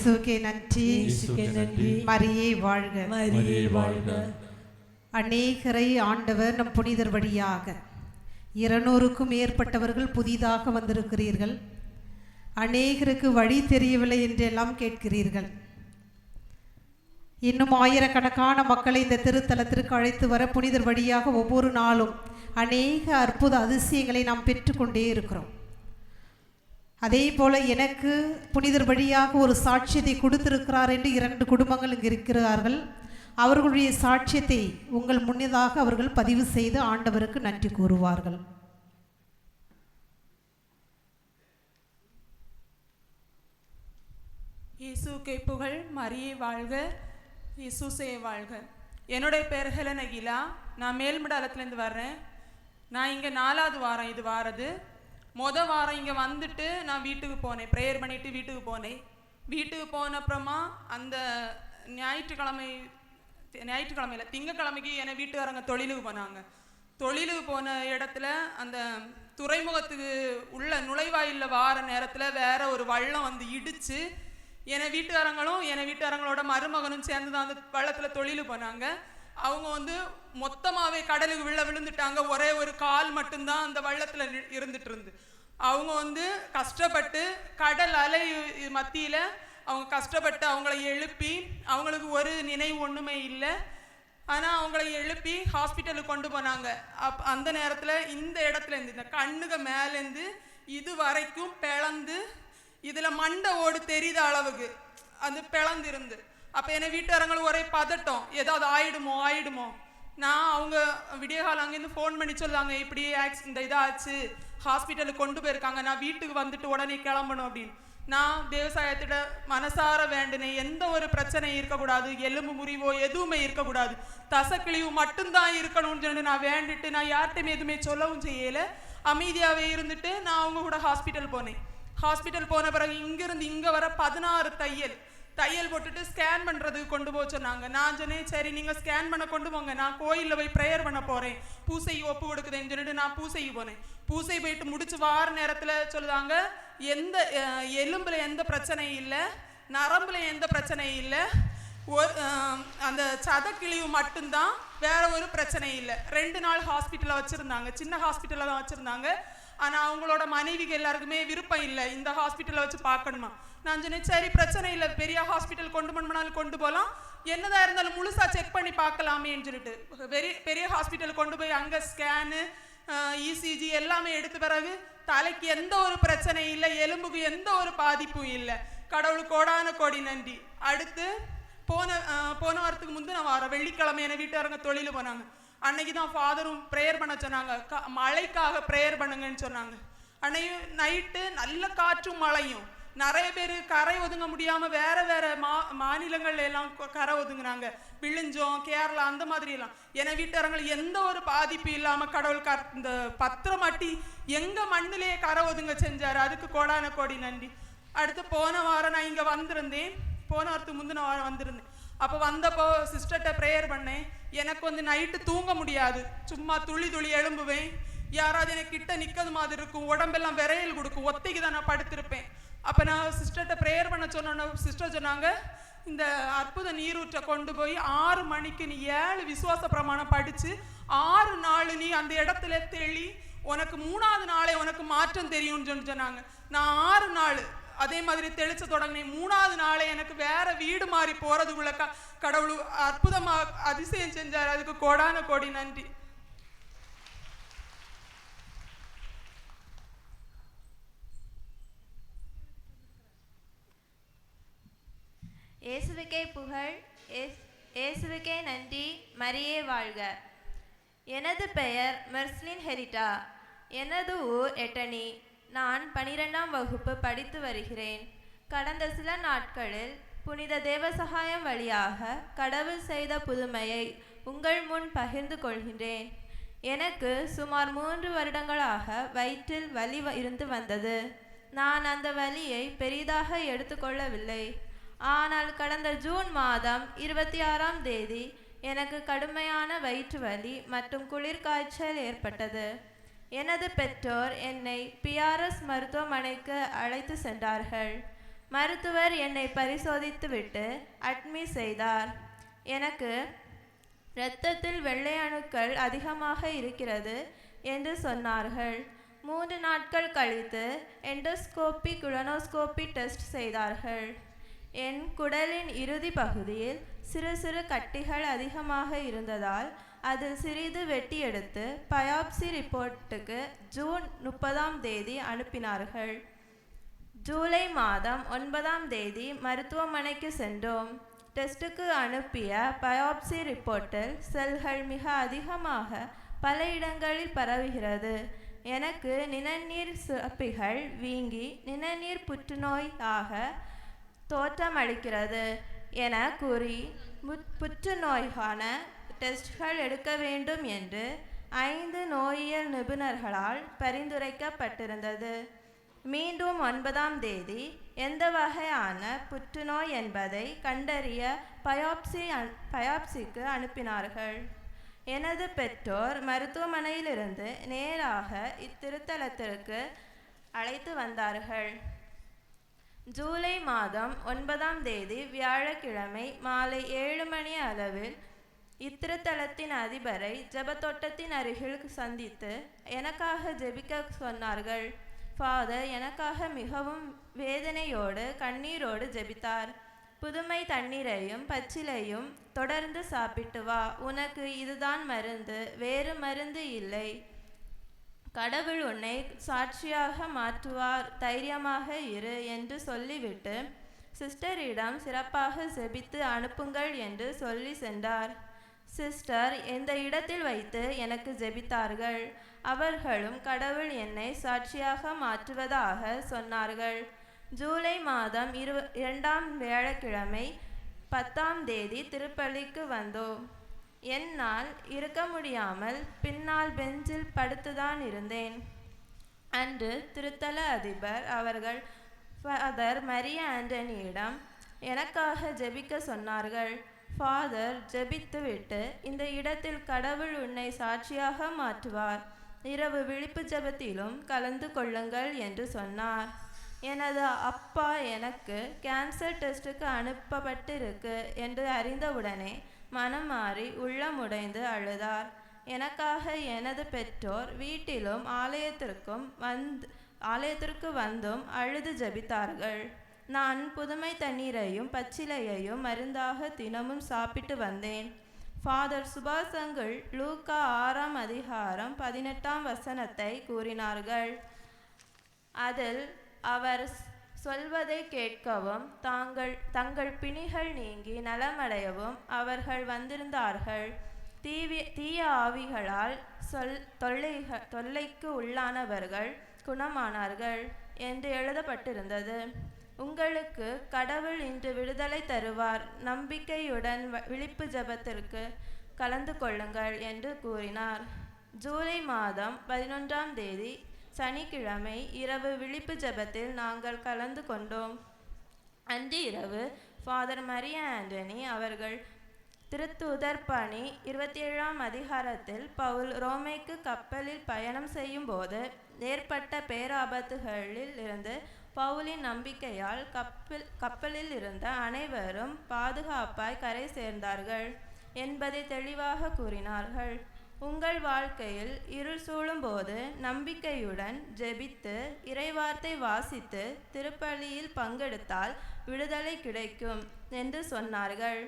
இயேசுவுக்கே நன்றி. மரியே வாழ்க. அநேகரை ஆண்டவர் நம் புனிதர் வழியாக 200க்கும் மேற்பட்டவர்கள் புதிதாக வந்திருக்கிறீர்கள். அநேகருக்கு வழி தெரியவில்லை என்றெல்லாம் கேட்கிறீர்கள். இன்னும் ஆயிரக்கணக்கான மக்களை இந்த திருத்தலத்திற்கு அழைத்து வர புனிதர் வழியாக ஒவ்வொரு நாளும் அநேக அற்புத அதிசயங்களை நாம் பெற்றுக்கொண்டே இருக்கிறோம். அதே போல எனக்கு புனிதர் வழியாக ஒரு சாட்சியத்தை கொடுத்திருக்கிறார் என்று 2 குடும்பங்கள் இங்கு இருக்கிறார்கள். அவர்களுடைய சாட்சியத்தை உங்கள் முன்னதாக அவர்கள் பதிவு செய்து ஆண்டவருக்கு நன்றி கூறுவார்கள். இயேசுக்கே புகழ். மரியே வாழ்க. இயேசுசே வாழ்க. என்னுடைய பேர் ஹெலனகிலா. நான் மேல்மடாலத்துலேருந்து வர்றேன். நான் இங்கே 4வது வாரம் இது வாரது. வாரம் இங்கே வந்துட்டு நான் வீட்டுக்கு போனேன். ப்ரேயர் பண்ணிவிட்டு வீட்டுக்கு போனேன். வீட்டுக்கு போன அப்புறமா அந்த ஞாயிற்றுக்கிழமையில் திங்கக்கிழமைக்கு என்னை வீட்டுக்காரங்க தொழிலுக்கு போனாங்க. தொழிலுக்கு போன இடத்துல அந்த துறைமுகத்துக்கு உள்ள நுழைவாயிலில் வார நேரத்தில் வேற ஒரு வள்ளம் வந்து இடித்து என்னை வீட்டுக்காரங்களோட மருமகனும் சேர்ந்து தான் அந்த வள்ளத்தில் தொழிலுக்கு போனாங்க. அவங்க வந்து மொத்தமாகவே கடலுக்கு விழுந்துட்டாங்க. ஒரே ஒரு கால் மட்டும்தான் அந்த வள்ளத்தில் இருந்துட்டு இருந்து. அவங்க வந்து கஷ்டப்பட்டு கடல் அலை மத்தியில் அவங்க கஷ்டப்பட்டு அவங்கள எழுப்பி, அவங்களுக்கு ஒரு நினைவு ஒன்றுமே இல்லை, ஆனால் அவங்கள எழுப்பி ஹாஸ்பிட்டலுக்கு கொண்டு போனாங்க. அந்த நேரத்தில் இந்த இடத்துலேருந்து இந்த கண்ணுக்கு மேலேருந்து இது வரைக்கும் பிளந்து இதில் மண்டை ஓடு தெரியுத அளவுக்கு அது பிளந்து இருந்து. அப்போ என்னை வீட்டுக்காரங்களும் ஒரே பதட்டம், ஏதாவது ஆயிடுமோ. நான் அவங்க விடிய காலம் அங்கேருந்து ஃபோன் பண்ணி சொல்லாங்க, இப்படி இந்த இதாச்சு, ஹாஸ்பிட்டலுக்கு கொண்டு போயிருக்காங்க, நான் வீட்டுக்கு வந்துட்டு உடனே கிளம்பணும் அப்படின்னு. நான் தேவசாயத்திட மனசார வேண்டினேன், எந்த ஒரு பிரச்சனையும் இருக்கக்கூடாது, எலும்பு முறிவோ எதுவுமே இருக்கக்கூடாது, தசக்கிழிவு மட்டும்தான் இருக்கணும்னு சொல்லிட்டு நான் வேண்டிட்டு நான் யார்கிட்டையுமே எதுவுமே சொல்லவும் செய்யலை. அமைதியாகவே இருந்துட்டு நான் அவங்க கூட ஹாஸ்பிட்டல் போனேன். ஹாஸ்பிட்டல் போன பிறகு இங்கிருந்து இங்கே வர 16 தையல் போட்டுட்டு ஸ்கேன் பண்ணுறதுக்கு கொண்டு போக சொன்னாங்க. நான் சொன்னேன், சரி நீங்கள் ஸ்கேன் பண்ண கொண்டு போங்க, நான் கோயிலில் போய் ப்ரேயர் பண்ண போகிறேன், பூசைக்கு ஒப்பு கொடுக்குதுன்னு சொல்லிட்டு நான் பூசைக்கு போனேன். பூசை போயிட்டு முடிச்சு வார நேரத்தில் சொல்லுவாங்க, எந்த எலும்பில் எந்த பிரச்சனையும் இல்லை, நரம்புல எந்த பிரச்சனையும் இல்லை, அந்த சதக்கிழிவு மட்டும்தான், வேற ஒரு பிரச்சனையும் இல்லை. 2 நாள் ஹாஸ்பிட்டலில் வச்சுருந்தாங்க, சின்ன ஹாஸ்பிட்டலில் தான் வச்சுருந்தாங்க. ஆனால் அவங்களோட மனைவிக்கு எல்லாருக்குமே விருப்பம் இல்லை, இந்த ஹாஸ்பிட்டலில் வச்சு பார்க்கணுமா. நான் சொன்னேன், சரி பிரச்சனை இல்லை, பெரிய ஹாஸ்பிட்டல் கொண்டு போகலாம், என்னதான் இருந்தாலும் முழுசாக செக் பண்ணி பார்க்கலாமேன்னு சொல்லிட்டு பெரிய ஹாஸ்பிட்டல் கொண்டு போய் அங்கே ஸ்கேனு இசிஜி எல்லாமே எடுத்த பிறகு தலைக்கு எந்த ஒரு பிரச்சனையும் இல்லை, எலும்புக்கு எந்த ஒரு பாதிப்பும் இல்லை. கடவுளுக்கு கோடான கோடி நன்றி. அடுத்து போன வாரத்துக்கு முந்தின வாரம் வெள்ளிக்கிழமை என வீட்டுக்காரங்க தொழில் போனாங்க. அன்னைக்கு தான் ஃபாதரும் ப்ரேயர் பண்ண சொன்னாங்க, மழைக்காக ப்ரேயர் பண்ணுங்கன்னு சொன்னாங்க. அன்னைக்கு நைட்டு நல்ல காற்றும் மழையும், நிறைய பேர் கரை ஒதுங்க முடியாமல் வேற மாநிலங்கள்ல எல்லாம் கரை ஒதுங்குறாங்க, விழுஞ்சோம், கேரளா அந்த மாதிரி எல்லாம். என வீட்டுக்காரங்கள் எந்த ஒரு பாதிப்பு இல்லாமல் கடவுள் இந்த பத்திரமாட்டி எங்கள் மண்ணிலேயே கரை ஒதுங்க செஞ்சார், அதுக்கு கோடான கோடி நன்றி. அடுத்து போன வாரம் நான் இங்கே வந்திருந்தேன், போன வாரத்துக்கு முந்தின வாரம் வந்திருந்தேன். அப்போ வந்தப்போ சிஸ்டர்கிட்ட ப்ரேயர் பண்ணேன். எனக்கு வந்து நைட்டு தூங்க முடியாது, சும்மா துளி எழும்புவேன், யாராவது எனக்கு கிட்ட நிற்கிறது மாதிரி இருக்கும், உடம்பெல்லாம் விரையல் கொடுக்கும், ஒத்தைக்கு தான் நான் படுத்திருப்பேன். அப்போ நான் சிஸ்டர்கிட்ட ப்ரேயர் பண்ண சொன்னோன்னா சிஸ்டர் சொன்னாங்க, இந்த அற்புத நீரூற்றை கொண்டு போய் 6 மணிக்கு நீ 7 விசுவாச பிரமாணம் படித்து 6 நாள் நீ அந்த இடத்துல தெளி, உனக்கு 3ஆவது நாளே உனக்கு மாற்றம் தெரியும்னு சொன்னாங்க. நான் 6 நாள் அதே மாதிரி தெளிச்ச தொடங்கினேன். 3ஆவது நாளே எனக்கு வேற வீடு மாறி போறதுக்குள்ள கடவுள் அற்புதமாக அதிசயம் செஞ்சார், அதுக்கு கோடான கோடி நன்றி. இயேசுவுக்கே புகழ். இயேசுவுக்கே நன்றி. மரியே வாழ்க. எனது பெயர் மெர்ஸ்லின் ஹெரிட்டா. எனது ஊர் எட்டனி. நான் 12ஆம் வகுப்பு படித்து வருகிறேன். கடந்த சில நாட்களில் புனித தேவசகாயம் வழியாக கடவுள் செய்த புதுமையை உங்கள் முன் பகிர்ந்து கொள்கின்றேன். எனக்கு சுமார் 3 வருடங்களாக வயிற்றில் வலி இருந்து வந்தது. நான் அந்த வலியை பெரிதாக எடுத்துக்கொள்ளவில்லை. ஆனால் கடந்த ஜூன் மாதம் 26ஆம் தேதி எனக்கு கடுமையான வயிற்று வலி மற்றும் குளிர்காய்ச்சல் ஏற்பட்டது. எனது பெற்றோர் என்னை PRS மருத்துவமனைக்கு அழைத்து சென்றார்கள். மருத்துவர் என்னை பரிசோதித்துவிட்டு அட்மிட் செய்தார். எனக்கு இரத்தத்தில் வெள்ளை அணுக்கள் அதிகமாக இருக்கிறது என்று சொன்னார்கள். 3 நாட்கள் கழித்து எண்டோஸ்கோபி குலனோஸ்கோபி டெஸ்ட் செய்தார்கள். என் குடலின் இறுதி பகுதியில் சிறு சிறு கட்டிகள் அதிகமாக இருந்ததால் அதில் சிறிது வெட்டி எடுத்து பயாப்சி ரிப்போர்ட்டுக்கு ஜூன் 30ஆம் தேதி அனுப்பினார்கள். ஜூலை மாதம் 9ஆம் தேதி மருத்துவமனைக்கு சென்றோம். டெஸ்ட்டுக்கு அனுப்பிய பயாப்சி ரிப்போர்ட்டில் செல்கள் மிக அதிகமாக பல இடங்களில் பரவுகிறது. எனக்கு நிணநீர் சுரப்பிகள் வீங்கி நிணநீர் புற்றுநோயாக தோற்றமளிக்கிறது என கூறி புற்றுநோய்க்கான டெஸ்ட்கள் எடுக்க வேண்டும் என்று 5 நோயியல் நிபுணர்களால் பரிந்துரைக்கப்பட்டிருந்தது. மீண்டும் 9ஆம் தேதி எந்த வகையான புற்றுநோய் என்பதை கண்டறிய பயாப்சிக்கு அனுப்பினார்கள். எனது பெற்றோர் மருத்துவமனையிலிருந்து நேராக இத்திருத்தலத்திற்கு அழைத்து வந்தார்கள். ஜூலை மாதம் 9ஆம் தேதி வியாழக்கிழமை மாலை 7 மணி அளவில் இத்திருத்தலத்தின் அதிபரை ஜெபத்தோட்டத்தின் அருகில் சந்தித்து எனக்காக ஜெபிக்க சொன்னார்கள். ஃபாதர் எனக்காக மிகவும் வேதனையோடு கண்ணீரோடு ஜெபித்தார். புதுமை தண்ணீரையும் பச்சிலையும் தொடர்ந்து சாப்பிட்டு வா, உனக்கு இதுதான் மருந்து, வேறு மருந்து இல்லை. கடவுள் உன்னை சாட்சியாக மாற்றுவார், தைரியமாக இரு என்று சொல்லிவிட்டு சிஸ்டரிடம் சிறப்பாக ஜெபித்து அனுப்புங்கள் என்று சொல்லி சென்றார். சிஸ்டர் இந்த இடத்தில் வைத்து எனக்கு ஜெபித்தார்கள். அவர்களும் கடவுள் என்னை சாட்சியாக மாற்றுவதாக சொன்னார்கள். ஜூலை மாதம் 2ஆம் வியாழக்கிழமை 10ஆம் தேதி திருப்பள்ளிக்கு வந்தோம். என்னால் இருக்க முடியாமல் பின்னால் பெஞ்சில் படுத்துதான் இருந்தேன். அன்று திருத்தல அதிபர் அவர்கள் ஃபாதர் மரிய ஆண்டனியிடம் எனக்காக ஜெபிக்க சொன்னார்கள். ஃபாதர் ஜெபித்துவிட்டு இந்த இடத்தில் கடவுள் உன்னை சாட்சியாக மாற்றுவார், இரவு விழிப்பு ஜெபத்திலும் கலந்து கொள்ளுங்கள் என்று சொன்னார். எனது அப்பா எனக்கு கேன்சர் டெஸ்ட்டுக்கு அனுப்பப்பட்டிருக்கு என்று அறிந்தவுடனே மனம் மாறி உள்ளமுடைந்து அழுதார். எனக்காக எனது பெற்றோர் வீட்டிலும் ஆலயத்திற்கு வந்தும் அழுது ஜெபித்தார்கள். நான் புதுமை தண்ணீரையும் பச்சிலையையும் மருந்தாக தினமும் சாப்பிட்டு வந்தேன். ஃபாதர் சுபாஷ் அங்கிள் லூக்கா 6ஆம் அதிகாரம் 18ஆம் வசனத்தை கூறினார்கள். அதில் அவர் சொல்வதை கேட்கவும் தங்கள் பிணிகள் நீங்கி நலமடையவும் அவர்கள் வந்திருந்தார்கள். தீய ஆவிகளால் தொல்லைக்கு உள்ளானவர்கள் குணமானார்கள் என்று எழுதப்பட்டிருந்தது. உங்களுக்கு கடவுள் இன்று விடுதலை தருவார், நம்பிக்கையுடன் விழிப்பு ஜெபத்திற்கு கலந்து கொள்ளுங்கள் என்று கூறினார். ஜூலை மாதம் 11ஆம் தேதி சனிக்கிழமை இரவு விழிப்பு ஜெபத்தில் நாங்கள் கலந்து கொண்டோம். அன்று இரவு ஃபாதர் மரிய ஆண்டனி அவர்கள் திருத்தூதர் பணி 27ஆம் அதிகாரத்தில் பவுல் ரோமைக்கு கப்பலில் பயணம் செய்யும் போது ஏற்பட்ட பேராபத்துகளில் இருந்து பவுலின் நம்பிக்கையால் கப்பலில் இருந்த அனைவரும் பாதுகாப்பாய் கரை சேர்ந்தார்கள் என்பதை தெளிவாக கூறினார்கள். உங்கள் வாழ்க்கையில் இருள் சூழும் போது நம்பிக்கையுடன் ஜெபித்து இறைவார்த்தை வாசித்து திருப்பலியில் பங்கெடுத்தால் விடுதலை கிடைக்கும் என்று சொன்னார்கள்.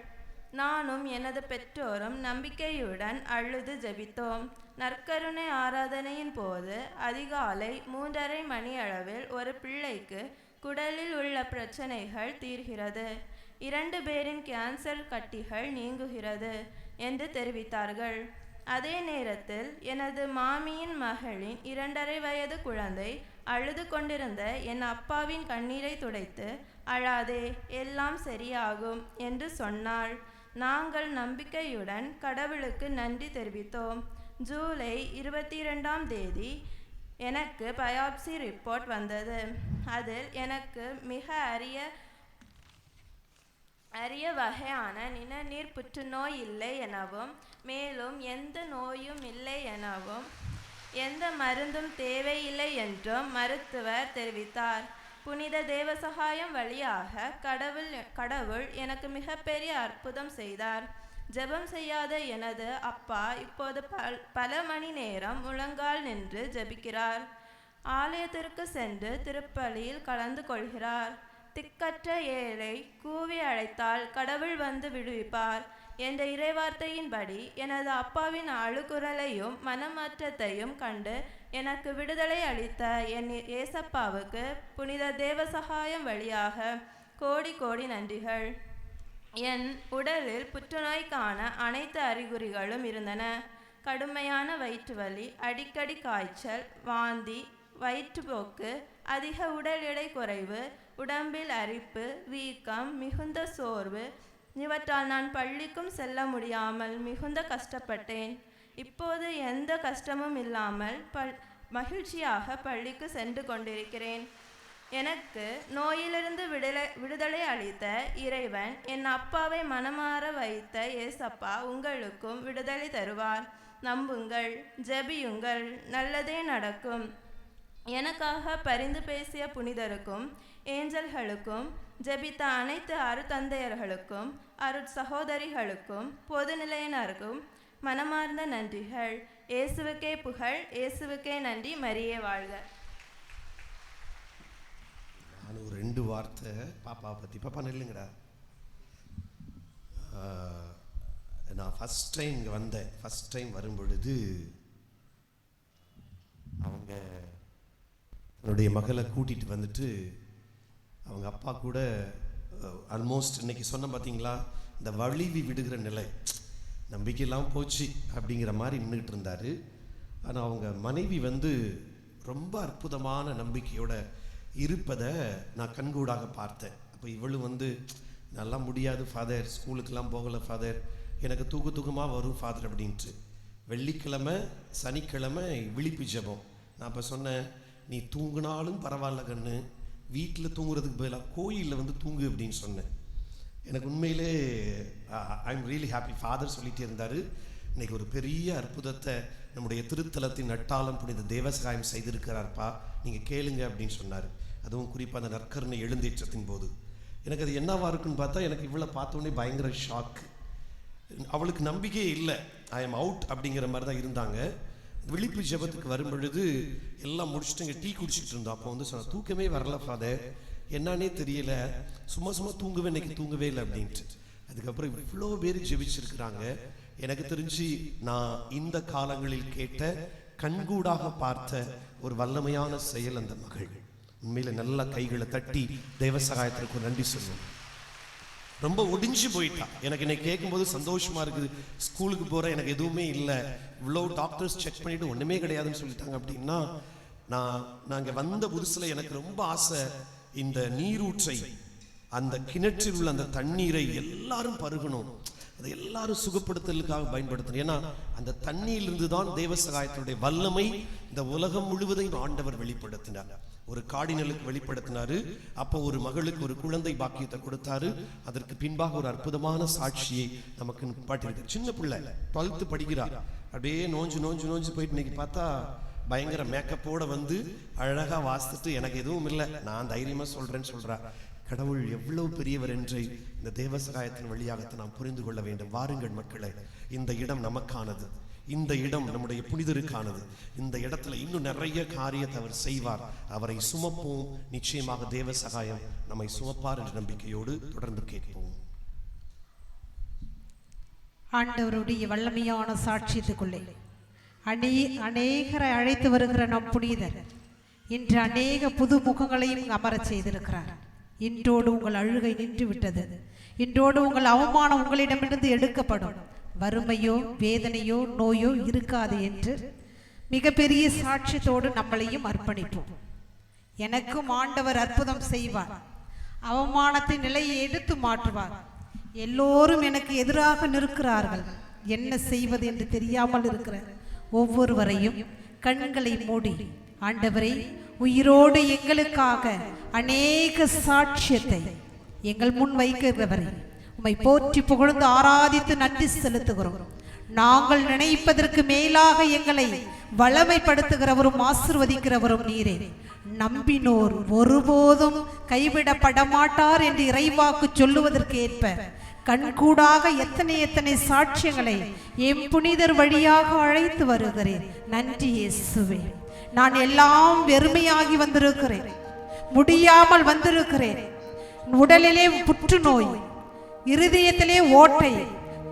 நானும் எனது பெற்றோரும் நம்பிக்கையுடன் அழுது ஜெபித்தோம். நற்கருணை ஆராதனையின் போது அதிகாலை 3:30 மணியளவில் ஒரு பிள்ளைக்கு குடலில் உள்ள பிரச்சனைகள் தீர்கிறது, 2 பேரின் கேன்சர் கட்டிகள் நீங்குகிறது என்று தெரிவித்தார்கள். அதே நேரத்தில் எனது மாமியின் மகளின் 2.5 வயது குழந்தை அழுது கொண்டிருந்த என் அப்பாவின் கண்ணீரை துடைத்து, அழாதே, எல்லாம் சரியாகும் என்று சொன்னாள். நாங்கள் நம்பிக்கையுடன் கடவுளுக்கு நன்றி தெரிவித்தோம். ஜூலை 22ஆம் தேதி எனக்கு பயாப்சி ரிப்போர்ட் வந்தது. அதில் எனக்கு மிக அரிய வகையான நிணநீர் புற்றுநோய் இல்லை எனவும், மேலும் எந்த நோயும் இல்லை எனவும், எந்த மருந்தும் தேவையில்லை என்றும் மருத்துவர் தெரிவித்தார். புனித தேவசகாயம் வழியாக கடவுள் எனக்கு மிகப்பெரிய அற்புதம் செய்தார். ஜெபம் செய்யாத எனது அப்பா இப்போது பல மணி நேரம் முழங்கால் நின்று ஜெபிக்கிறார். ஆலயத்திற்கு சென்று திருப்பலியில் கலந்து கொள்கிறார். திக்கற்ற ஏழை கூவி அழைத்தால் கடவுள் வந்து விடுவிப்பார் என்ற இறைவார்த்தையின்படி எனது அப்பாவின் அழுகுரலையும் மனமாற்றத்தையும் கண்டு எனக்கு விடுதலை அளித்த என் ஏசப்பாவுக்கு புனித தேவசகாயம் வழியாக கோடி கோடி நன்றிகள். என் உடலில் புற்றுநோய்க்கான அனைத்து அறிகுறிகளும் இருந்தன. கடுமையான வயிற்று வலி, அடிக்கடி காய்ச்சல், வாந்தி, வயிற்றுப்போக்கு, அதிக உடல் எடை குறைவு, உடம்பில் அரிப்பு, வீக்கம், மிகுந்த சோர்வு, இவற்றால் நான் பள்ளிக்கும் செல்ல முடியாமல் மிகுந்த கஷ்டப்பட்டேன். இப்போது எந்த கஷ்டமும் இல்லாமல் மகிழ்ச்சியாக பள்ளிக்கு சென்று கொண்டிருக்கிறேன். எனக்கு நோயிலிருந்து விடுதலை அளித்த இறைவன் என் அப்பாவை மனமாற வைத்த ஏசப்பா உங்களுக்கும் விடுதலை தருவார். நம்புங்கள், ஜெபியுங்கள், நல்லதே நடக்கும். எனக்காக பரிந்து பேசிய புனிதருக்கும் ஏஞ்சல்களுக்கும் ஜெபித்த அனைத்து அருத்தந்தையர்களுக்கும் அருட்சகோதரிகளுக்கும் பொது நிலையினருக்கும் மனமார்ந்த நன்றிகள். இயேசுவுக்கே புகழ், இயேசுவுக்கே நன்றி, மரியே வாழ்க. நான் ஒரு 2 வார்த்தை பாப்பா பற்றி. பாப்பா நில்லுங்கடா. நான் ஃபஸ்ட் டைம் இங்கே வந்தேன். ஃபஸ்ட் டைம் வரும் பொழுது அவங்க என்னுடைய மகளை கூட்டிகிட்டு வந்துட்டு அவங்க அப்பா கூட ஆல்மோஸ்ட் இன்னைக்கு சொன்ன பார்த்தீங்களா, இந்த வலிவி விடுகிற நிலை, நம்பிக்கையெல்லாம் போச்சு அப்படிங்கிற மாதிரி நின்றுட்டு இருந்தார். ஆனால் அவங்க மனைவி வந்து ரொம்ப அற்புதமான நம்பிக்கையோட இருப்பதை நான் கண்கூடாக பார்த்தேன். அப்போ இவளும் வந்து நல்லா முடியாது ஃபாதர், ஸ்கூலுக்கெல்லாம் போகலை ஃபாதர், எனக்கு தூக்கமாக வரும் ஃபாதர் அப்படின்ட்டு. வெள்ளிக்கிழமை சனிக்கிழமை விழிப்பு ஜெபம். நான் இப்போ சொன்னேன், நீ தூங்கினாலும் பரவாயில்ல கண்ணு, வீட்டில் தூங்குறதுக்கு பதிலாக கோயிலில் வந்து தூங்கு அப்படின்னு சொன்னேன். எனக்கு உண்மையிலே I am really happy. Father சொல்லிகிட்டே இருந்தார், இன்றைக்கி ஒரு பெரிய அற்புதத்தை நம்முடைய திருத்தலத்தின் நட்டாளம் புனித தேவசகாயம் செய்திருக்கிறார்ப்பா, நீங்கள் கேளுங்க அப்படின்னு சொன்னார். அதுவும் குறிப்பாக அந்த நற்கருணை எழுந்தேற்றத்தின் போது எனக்கு அது என்னவா இருக்குன்னு பார்த்தா, எனக்கு இவ்வளோ பார்த்தோன்னே பயங்கர ஷாக்கு. அவளுக்கு நம்பிக்கையே இல்லை, ஐ எம் அவுட் அப்படிங்கிற மாதிரி தான் இருந்தாங்க. விழிப்பு ஜெபத்துக்கு வரும் பொழுது எல்லாம் முடிச்சுட்டு இங்கே டீ குடிச்சிட்டு இருந்தோம். அப்போ வந்து சொன்ன, தூக்கமே வரல ஃபாதர், என்னன்னே தெரியல, சும்மா தூங்குவேன், இன்னைக்கு தூங்கவே இல்லை அப்படின்ட்டு. அதுக்கப்புறம் இவ்வளோ பேர் ஜெபிச்சிருக்கிறாங்க. எனக்கு தெரிஞ்சு நான் இந்த காலங்களில் கேட்ட கண்கூடாக பார்த்த ஒரு வல்லமையான செயல் அந்த மகள். உண்மையில நல்ல கைகளை தட்டி தேவசகாயத்திற்கு நன்றி சொல்லுவோம். ரொம்ப ஒடிஞ்சு போயிட்டா. எனக்கு இன்னைக்கு கேட்கும்போது சந்தோஷமா இருக்குது. ஸ்கூலுக்கு போகிறேன், எனக்கு எதுவுமே இல்லை, இவ்வளோ டாக்டர்ஸ் செக் பண்ணிட்டு ஒன்றுமே கிடையாதுன்னு சொல்லிட்டாங்க அப்படின்னா, நாங்கள் வந்த புதுசில் எனக்கு ரொம்ப ஆசை, இந்த நீரூற்றை, அந்த கிணற்றில் உள்ள அந்த தண்ணீரை எல்லாரும் பருகணும், அதை எல்லாரும் சுகப்படுத்தலுக்காக பயன்படுத்தணும். ஏன்னா அந்த தண்ணீரிலிருந்து தான் தேவசகாயத்தினுடைய வல்லமை இந்த உலகம் முழுவதையும் ஆண்டவர் வெளிப்படுத்தினார். ஒரு காடினலுக்கு வெளிப்படுத்தினாரு, அப்போ ஒரு மகளுக்கு ஒரு குழந்தை பாக்கியத்தை கொடுத்தாரு. அதற்கு பின்பாக ஒரு அற்புதமான சாட்சியை நமக்கு பாட்டிருக்கு. சின்ன பிள்ளை 12th படிக்கிறார். அப்படியே நோஞ்சு போயிட்டு இன்னைக்கு பார்த்தா பயங்கர மேக்கப்போட வந்து அழகா வாசித்துட்டு, எனக்கு எதுவும் இல்லை, நான் தைரியமா சொல்றேன்னு சொல்றா. கடவுள் எவ்வளவு பெரியவர் என்று இந்த தேவசகாயத்தின் வழியாக நாம் புரிந்து கொள்ள வேண்டும். வாருங்கள் மக்களே, இந்த இடம் நமக்கானது, இந்த இடம் நம்முடைய புனிதருக்கானது. இந்த இடத்துல இன்னும் நிறைய காரியத்தை அவர் செய்வார். அவரை சுமப்போம், நிச்சயமாக தேவசகாயம் நம்மை சுமப்பார் என்ற நம்பிக்கையோடு தொடர்ந்து கேட்போம். ஆண்டவருடைய வல்லமையான சாட்சியத்துக்குள்ளே அநேகரை அழைத்து வருகிற நம் புனிதர் இன்று அநேக புது முகங்களையும் அமரச் செய்திருக்கிறார். இன்றோடு உங்கள் அழுகை நின்று விட்டது. இன்றோடு உங்கள் அவமானம் உங்களிடமிருந்து எடுக்கப்படும். வறுமையோ வேதனையோ நோயோ இருக்காது என்று மிகப்பெரிய சாட்சியத்தோடு நம்மளையும் அர்ப்பணிப்போம். எனக்கும் ஆண்டவர் அற்புதம் செய்வார், அவமானத்தின் நிலையை எடுத்து மாற்றுவார். எல்லோரும் எனக்கு எதிராக நிற்கிறார்கள், என்ன செய்வது என்று தெரியாமல் இருக்கிற ஒவ்வொருவரையும் கண்களை மூடி, ஆண்டவரே, உயிரோடு எங்களுக்காக அநேக சாட்சியத்தை எங்கள் முன் வைக்கிறவரை உம்மை போற்றி புகழ்ந்து ஆராதித்து நன்றி செலுத்துகிறோம். நாங்கள் நினைப்பதற்கு மேலாக எங்களை வளமைப்படுத்துகிறவரும் ஆசிர்வதிக்கிறவரும் நீரே. நம்பினோர் ஒருபோதும் கைவிடப்பட மாட்டார் என்று இறைவாக்கு சொல்லுவதற்கு ஏற்ப கண்கூடாக எத்தனை சாட்சியங்களை எம் புனிதர் வழியாக அழைத்து வருகிறேன். நன்றி இயேசுவே. நான் எல்லாம் வெறுமையாகி வந்திருக்கிறேன், முடியாமல் வந்திருக்கிறேன். உடலிலே புற்றுநோய், இருதயத்திலே ஓட்டை,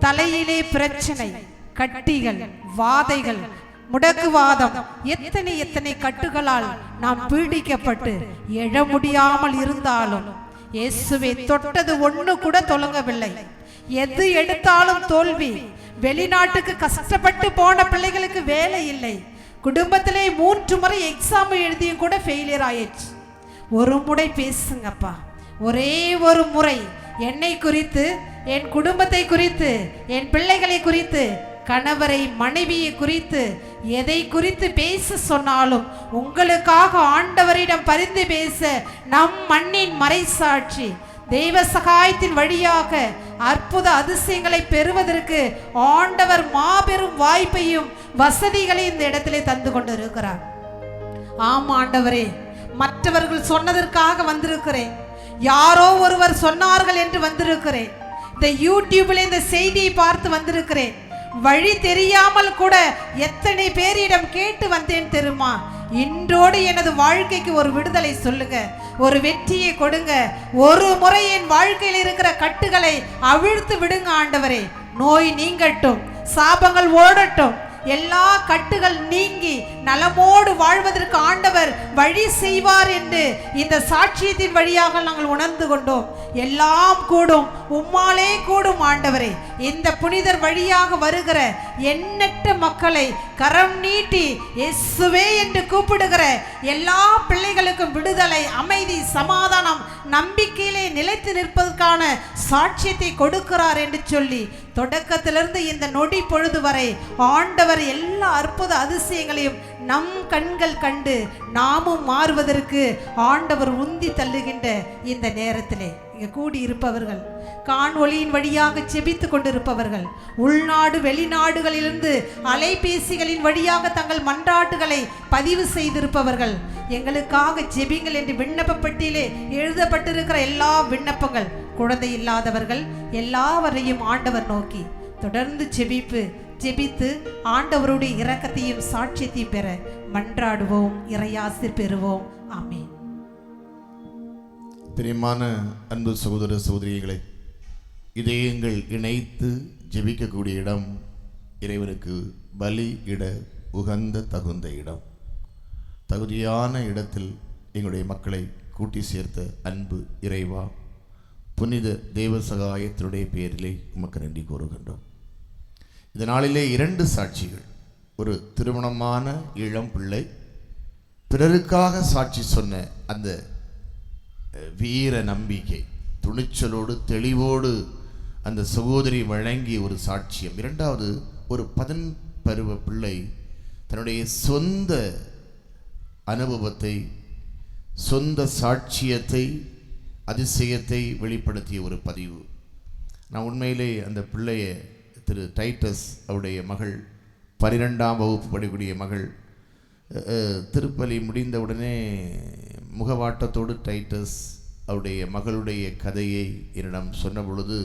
தலையிலே பிரச்சனை, கட்டிகள், வாதைகள், முடக்குவாதம், எத்தனை கட்டுகளால் நாம் பீடிக்கப்பட்டு எழ முடியாமல் இருந்தாலும் இயேசுவே தொட்டது ஒண்ணு கூட தொலங்கவில்லை. எது எடுத்தாலும் தோல்வி. வெளிநாட்டுக்கு கஷ்டப்பட்டு போன பிள்ளைகளுக்கு வேலை இல்லை. குடும்பத்திலே 3 முறை எக்ஸாம் எழுதியும் கூட ஃபெயிலியர் ஆயிடுச்சு. ஒரு முறை பேசுங்கப்பா, ஒரே ஒரு முறை என்னை குறித்து, என் குடும்பத்தை குறித்து, என் பிள்ளைகளை குறித்து, கணவரை மனைவியை குறித்து, எதை குறித்து பேச சொன்னாலும் உங்களுக்காக ஆண்டவரிடம் பரிந்து பேச நம் மண்ணின் மறைசாட்சி தெய்வ சகாயத்தின் வழியாக அற்புத அதிசயங்களை பெறுவதற்கு ஆண்டவர் மாபெரும் வாய்ப்பையும் வசதிகளையும் இந்த இடத்திலே தந்து கொண்டிருக்கிறார். ஆம் ஆண்டவரே, மற்றவர்கள் சொன்னதற்காக வந்திருக்கிறேன், யாரோ ஒருவர் சொன்னார்கள் என்று வந்திருக்கிறேன். இந்த யூடியூப்ல இந்த செய்தியை பார்த்து வந்திருக்கிறேன். வழி தெரியாமல் கூட எத்தனை பேரிடம் கேட்டு வந்தேன் தெரியுமா? இன்றோடு எனது வாழ்க்கைக்கு ஒரு விடுதலை சொல்லுங்க, ஒரு வெற்றியை கொடுங்க, ஒரு முறை என் வாழ்க்கையில் இருக்கிற கட்டுகளை அவிழ்த்து விடுங்க ஆண்டவரே. நோய் நீங்கட்டும், சாபங்கள் ஓடட்டும், எல்லா கட்டுகள் நீங்கி நலமோடு வாழ்வதற்கு ஆண்டவர் வழி செய்வார் என்று இந்த சாட்சியத்தின் வழியாக நாங்கள் உணர்ந்து கொண்டோம். எல்லாம் கூடும், உம்மாலே கூடும் ஆண்டவரே. இந்த புனிதர் வழியாக வருகிற எண்ணற்ற மக்களை கரம் நீட்டி இயேசுவே என்று கூப்பிடுகிற எல்லா பிள்ளைகளுக்கும் விடுதலை, அமைதி, சமாதானம், நம்பிக்கையிலே நிலைத்து நிற்பதற்கான சாட்சியத்தை கொடுக்கிறார் என்று சொல்லி தொடக்கத்திலிருந்து இந்த நொடி பொழுது வரை ஆண்டவர் எல்லா அற்புத அதிசயங்களையும் நம் கண்கள் கண்டு நாமும் மாறுவதற்கு ஆண்டவர் உந்தி தள்ளுகின்ற இந்த நேரத்திலே இங்கே கூடி இருப்பவர்கள், காணொளியின் வழியாக செபித்து கொண்டிருப்பவர்கள், உள்நாடு வெளிநாடுகளிலிருந்து அலைபேசிகளின் வழியாக தங்கள் மன்றாட்டுகளை பதிவு செய்திருப்பவர்கள், எங்களுக்காக ஜெபிங்கள் என்று விண்ணப்ப பட்டியலே எழுதப்பட்டிருக்கிற எல்லா விண்ணப்பங்கள், குழந்தை இல்லாதவர்கள் எல்லாவரையும் ஆண்டவர் நோக்கி தொடர்ந்து ஜெபித்து ஆண்டவருடைய இரக்கத்தையும் சாட்சியத்தையும் பெற மன்றாடுவோம், இறையாசி பெறுவோம். ஆமென். பிரியமான அன்பு சகோதர சகோதரிகளை, இதயங்கள் இணைத்து ஜெபிக்கக்கூடிய இடம் இறைவனுக்கு பலி இட உகந்த தகுந்த இடம். தகுதியான இடத்தில் எங்களுடைய மக்களை கூட்டி சேர்த்த அன்பு இறைவா, புனித தேவசகாயத்தினுடைய பெயரிலே உமக்கு நன்றி கூறுகின்றோம். இந்த நாளிலே 2 சாட்சிகள். ஒரு திருமணமான இளம் பிள்ளை பிறருக்காக சாட்சி சொன்ன அந்த வீர நம்பிக்கை, துணிச்சலோடு தெளிவோடு அந்த சகோதரி வழங்கிய ஒரு சாட்சியம். 2வது, ஒரு 10 பருவ பிள்ளை தன்னுடைய சொந்த அனுபவத்தை, சொந்த சாட்சியத்தை, அதிசயத்தை வெளிப்படுத்திய ஒரு பதிவு. நான் உண்மையிலே அந்த பிள்ளைய திரு டைட்டஸ் அவருடைய மகள், 12ஆம் வகுப்பு படிக்கக்கூடிய மகள், திருப்பலி முடிந்தவுடனே முகவாட்டத்தோடு டைட்டஸ் அவருடைய மகளுடைய கதையை என்னிடம் சொன்ன பொழுது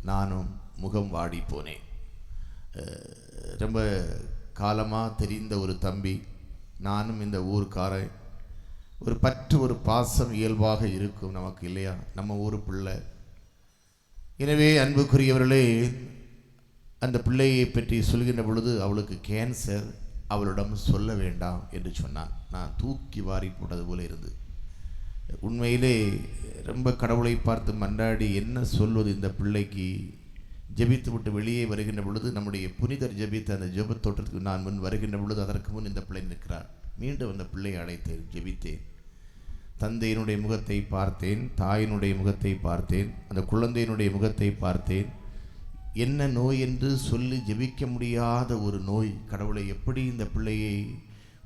நானும் முகம் வாடி போனேன். ரொம்ப காலமாக தெரிந்த ஒரு தம்பி, நானும் இந்த ஊருக்காரன், ஒரு பற்று ஒரு பாசம் இயல்பாக இருக்கும் நமக்கு இல்லையா, நம்ம ஊர் பிள்ளை. எனவே அன்புக்குரியவர்களே, அந்த பிள்ளையை பற்றி சொல்கின்ற பொழுது அவளுக்கு கேன்சர், அவளிடம் சொல்ல வேண்டாம் என்று சொன்னான். நான் தூக்கி வாரி போட்டது போல இருந்து உண்மையிலே ரொம்ப கடவுளை பார்த்து மன்றாடி என்ன சொல்வது இந்த பிள்ளைக்கு. ஜெபித்து விட்டு வெளியே வருகின்ற பொழுது நம்முடைய புனிதர் ஜெபித்த அந்த ஜெபத்தோட்டத்துக்கு நான் முன் வருகின்ற பொழுது அதற்கு முன் இந்த பிள்ளை நிற்கிறார். மீண்டும் அந்த பிள்ளையை அழைத்தேன், ஜெபித்தேன். தந்தையினுடைய முகத்தை பார்த்தேன், தாயினுடைய முகத்தை பார்த்தேன், அந்த குழந்தையினுடைய முகத்தை பார்த்தேன். என்ன நோய் என்று சொல்லி ஜெபிக்க முடியாத ஒரு நோய். கடவுளை, எப்படி இந்த பிள்ளையை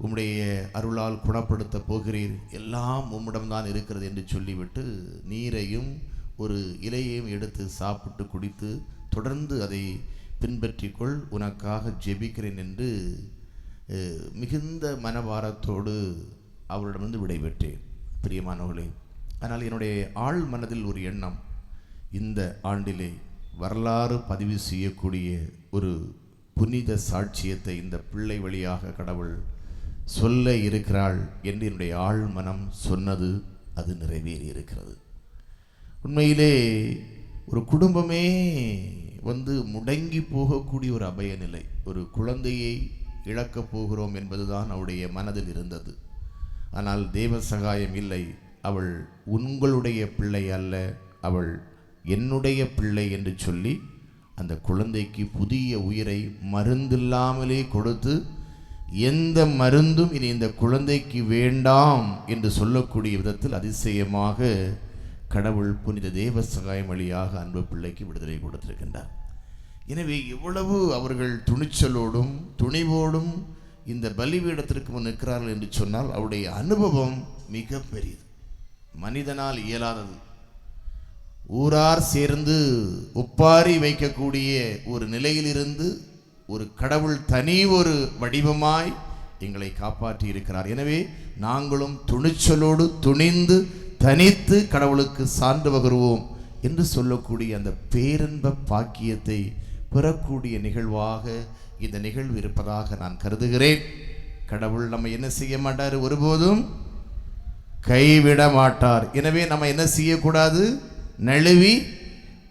உம்முடைய அருளால் குணப்படுத்த போகிறீர், எல்லாம் உம்மிடம்தான் இருக்கிறது என்று சொல்லிவிட்டு நீரையும் ஒரு இலையையும் எடுத்து சாப்பிட்டு குடித்து தொடர்ந்து அதை பின்பற்றிக்கொள், உனக்காக ஜெபிக்கிறேன் என்று மிகுந்த மனபாரத்தோடு அவரிடமிருந்து விடைபெற்றேன். பிரியமானவர்களே, ஆனால் என்னுடைய ஆழ் மனதில் ஒரு எண்ணம், இந்த ஆண்டிலே வரலாறு பதிவு செய்யக்கூடிய ஒரு புனித சாட்சியத்தை இந்த பிள்ளை வழியாக கடவுள் சொல்ல இருக்கிறாள் என்று என்னுடைய ஆழ் மனம் சொன்னது. அது நிறைவேறி இருக்கிறது. உண்மையிலே ஒரு குடும்பமே முடங்கி போகக்கூடிய ஒரு அபய நிலை, ஒரு குழந்தையை இழக்கப் போகிறோம் என்பதுதான் அவருடைய மனதில் இருந்தது. ஆனால் தேவ சகாயம் இல்லை. அவள் உங்களுடைய பிள்ளை அல்ல, அவள் என்னுடைய பிள்ளை என்று சொல்லி அந்த குழந்தைக்கு புதிய உயிரை மருந்தில்லாமலே கொடுத்து, எந்த மருந்தும் இனி இந்த குழந்தைக்கு வேண்டாம் என்று சொல்லக்கூடிய விதத்தில் அதிசயமாக கடவுள் புனித தேவ சகாயம் வழியாக அன்பு பிள்ளைக்கு விடுதலை கொடுத்திருக்கின்றார். எனவே எவ்வளவு அவர்கள் துணிச்சலோடும் துணிவோடும் இந்த பலிபீடத்திற்கு முன் நிற்கிறார்கள் என்று சொன்னால் அவருடைய அனுபவம் மிக பெரியது, மனிதனால் இயலாதது. ஊரார் சேர்ந்து ஒப்பாரி வைக்கக்கூடிய ஒரு நிலையிலிருந்து ஒரு கடவுள் தனி ஒரு வடிவமாய் எங்களை காப்பாற்றி இருக்கிறார். எனவே நாங்களும் துணிச்சலோடு துணிந்து தனித்து கடவுளுக்கு சான்று பகருவோம் என்று சொல்லக்கூடிய அந்த பேரன்ப பாக்கியத்தை பெறக்கூடிய நிகழ்வாக இந்த நிகழ்வு இருப்பதாக நான் கருதுகிறேன். கடவுள் நம்ம என்ன செய்ய மாட்டார், ஒருபோதும் கைவிட மாட்டார். எனவே நம்ம என்ன செய்யக்கூடாது, நழுவி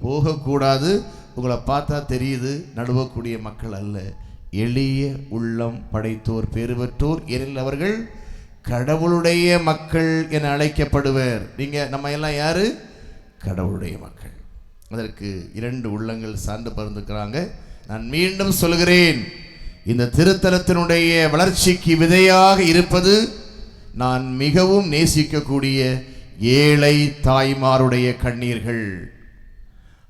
போகக்கூடாது. உங்களை பார்த்தா தெரியுது, நழுவக்கூடிய மக்கள் அல்ல, எளிய உள்ளம் படைத்தோர் பேறு பெற்றோர், ஏனெனில் அவர்கள் கடவுளுடைய மக்கள் என அழைக்கப்படுவர். நம்ம எல்லாம் யாரு, கடவுளுடைய மக்கள். அதற்கு 2 உள்ளங்கள் சார்ந்து பகிர்ந்துக்கிறாங்க. நான் மீண்டும் சொல்கிறேன், இந்த திருத்தலத்தினுடைய வளர்ச்சிக்கு விதையாக இருப்பது நான் மிகவும் நேசிக்கக்கூடிய ஏழை தாய்மாருடைய கண்ணீர்கள்.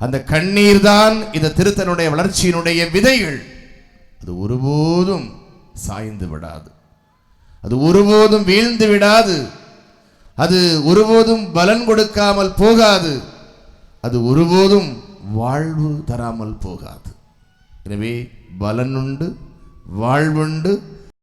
அந்த கண்ணீர் தான் இந்த திருத்தலுடைய வளர்ச்சியினுடைய விதைகள். அது ஒருபோதும் சாய்ந்து விடாது, அது ஒருபோதும் வீழ்ந்து விடாது, அது ஒருபோதும் பலன் கொடுக்காமல் போகாது, அது ஒருபோதும் வாழ்வு தராமல் போகாது. எனவே பலனுண்டு, வாழ்வுண்டு,